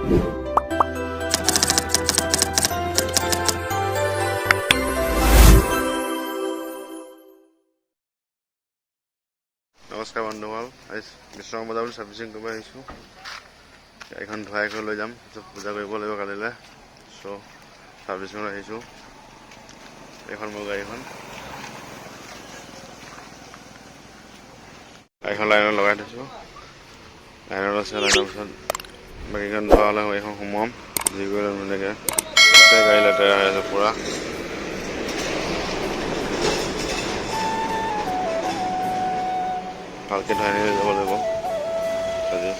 নমস্কাৰ বন্ধুসকল, বিশ্বকৰ্মা বজাৰ বুলি ছাৰ্ভিচিং কৰিব আহিছোঁ। গাড়ীখন ধুৱাই কৰি লৈ যাম, পূজা কৰিব লাগিব কালিলৈ। চ' ছাৰ্ভিচিঙত আহিছোঁ। এইখন মোৰ গাড়ীখন লাইনত লগাই থৈছোঁ। লাইনত আছে, লাইনৰ পিছত বাকীখন ধোৱা হ'লে গাড়ীখন সোমোৱাম। যি কৰি ধুনীয়াকৈ গাড়ী লেতেৰা হৈ আছে পূৰা। ভালকৈ ধুৱাই নিয়ে যাব লাগিব আজি।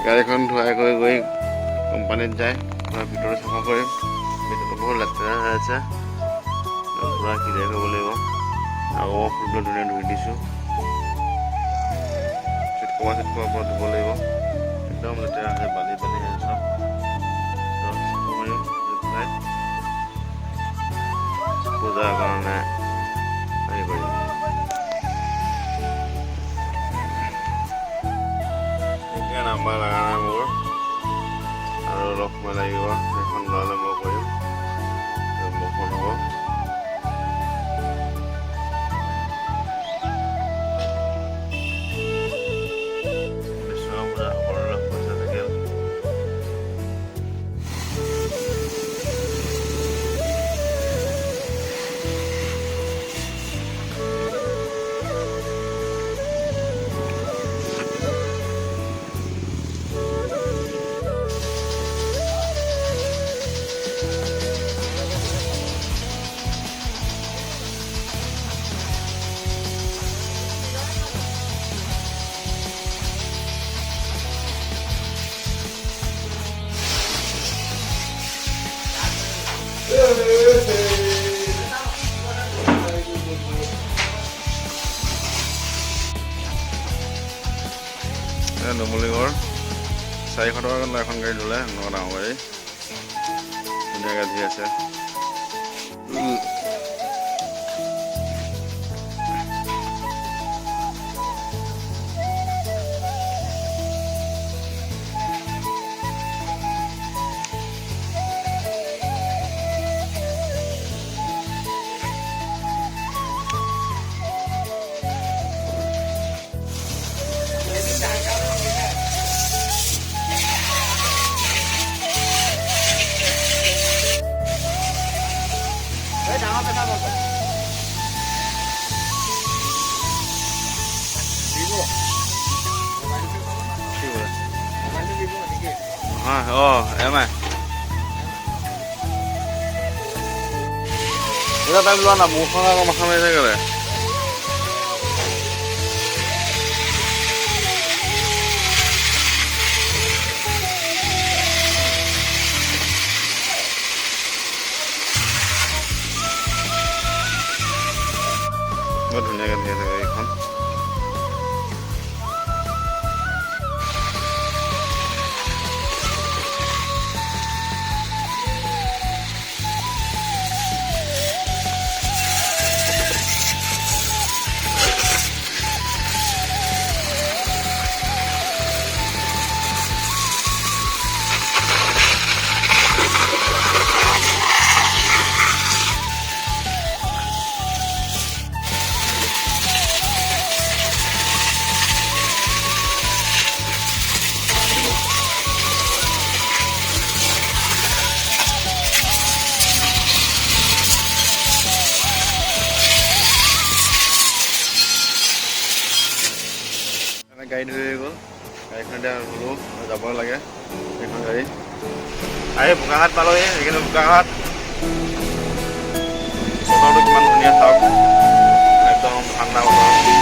গাড়ীখন ধুৱাই কৰি গৈ কোম্পানীত যায়, ভিতৰত চাফা কৰিম। ভিতৰতো বহুত লেতেৰা হৈ আছে, পূৰা ক্লিয়াৰ কৰিব লাগিব। আকৌ ফুলটো ধুনীয়া ধুই দিছোঁ। চিটকোৱা পৰা ধুব লাগিব, একদম লেতেৰা আছে, বালি বালি আছে চব। পূজাৰ কাৰণে হেৰি কৰিম। নাম্বাৰ লগা নাই মোৰ, আৰু অলপ সময় লাগিব। সেইখন ল'লে মই কৰিম, বৰষুণ হ'ব। বিশ্বকৰ্মা সকলোৰে পইচা থাকিল। নুমলীগড় 400 টকা এখন গাড়ী ধুলে, ডাঙৰ গাড়ী ধুনীয়াকৈ ধুই আছে। Em ơi, kita time duluan lah, muka nggak makan aja kali. Dunia kan dia kayak ikan. গাড়ী ধুই গ'ল, গাড়ীখন এতিয়া হ'লো যাব লাগে। এইখন গাড়ী আহি বোকাঘাট পালোহি। সেইখিনি বোকাঘাট বতৰটো কিমান ধুনীয়া চাওক, একদম ঠাণ্ডা বতৰ।